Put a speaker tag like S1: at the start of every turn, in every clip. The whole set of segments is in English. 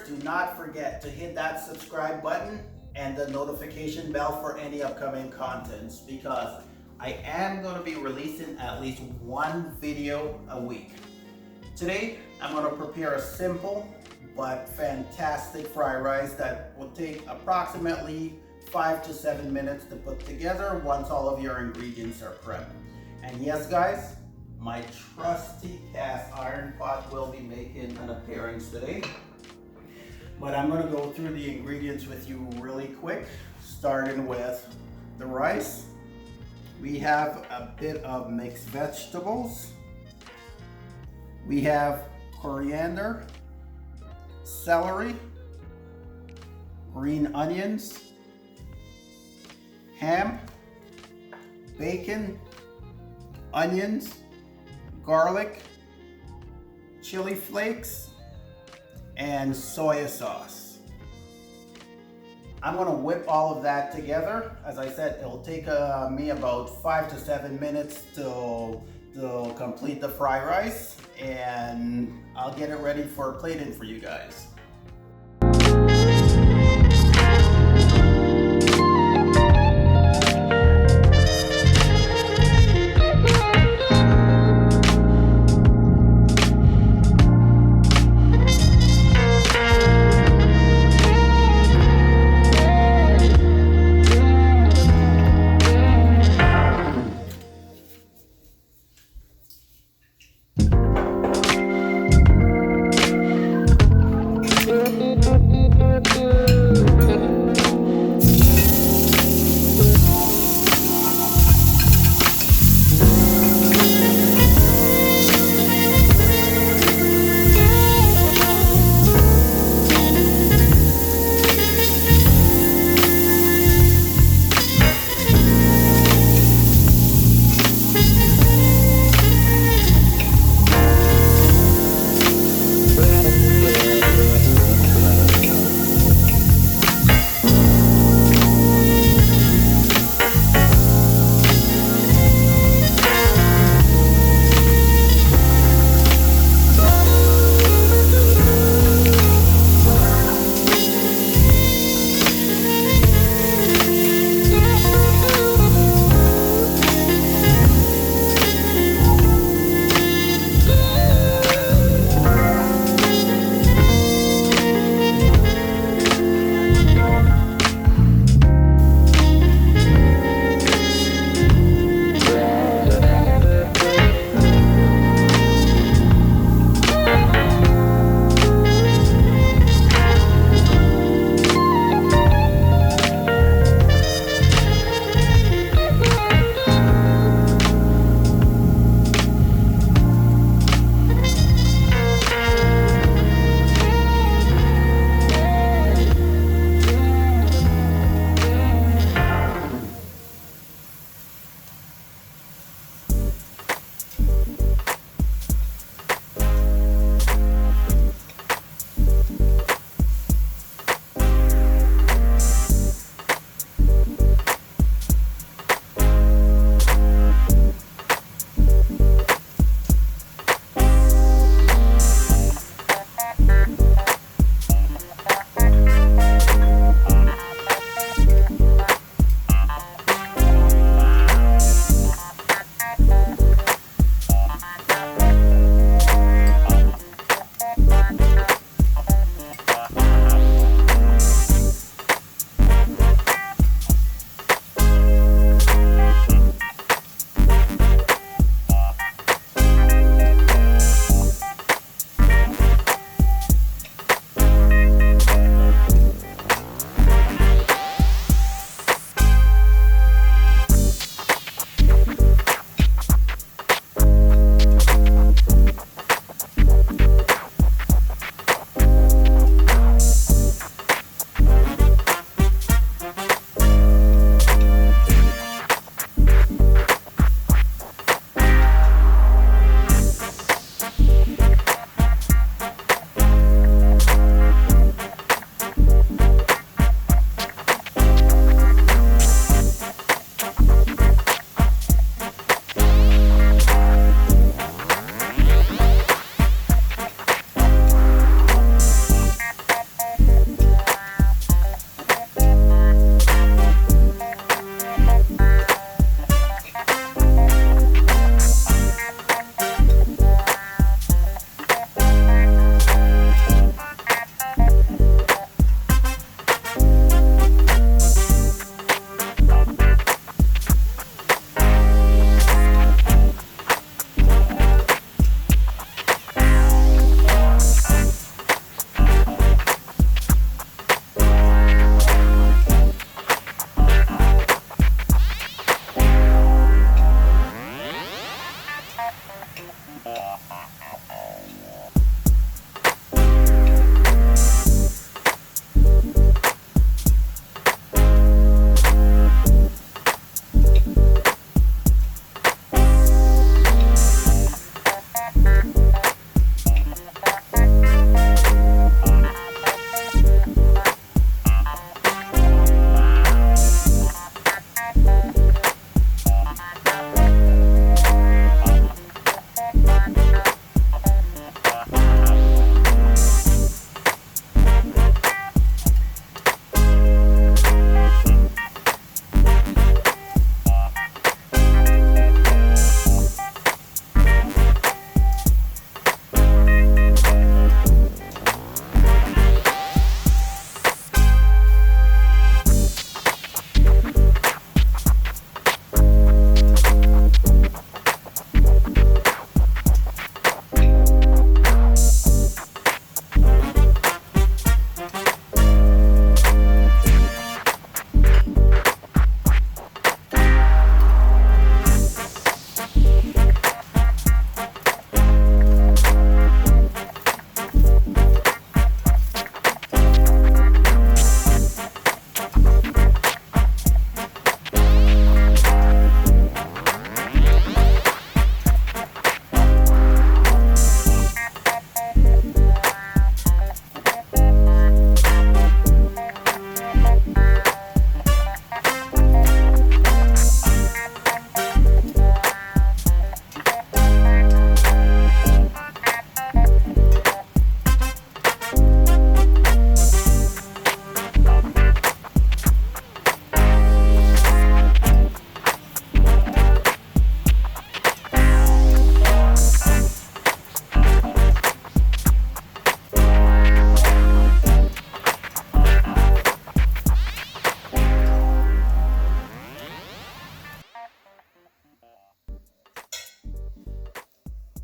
S1: First, do not forget to hit that subscribe button and the notification bell for any upcoming contents, because I am going to be releasing at least one video a week. Today, I'm going to prepare a simple but fantastic fried rice that will take approximately 5 to 7 minutes to put together once all of your ingredients are prepped. And yes, guys, my trusty cast iron pot will be making an appearance today. But I'm going to go through the ingredients with you really quick, starting with the rice. We have a bit of mixed vegetables. We have coriander, celery, green onions, ham, bacon, onions, garlic, chili flakes, and soy sauce. I'm going to whip all of that together. As I said, it'll take me about 5 to 7 minutes to complete the fried rice, and I'll get it ready for plating for you guys.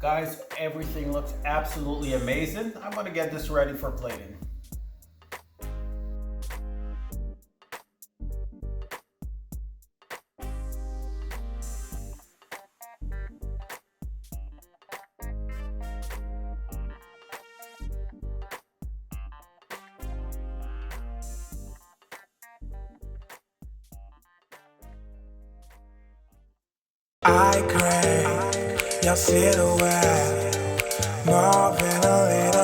S1: Guys, everything looks absolutely amazing. I'm gonna get this ready for plating.
S2: I crave your silhouette more than a little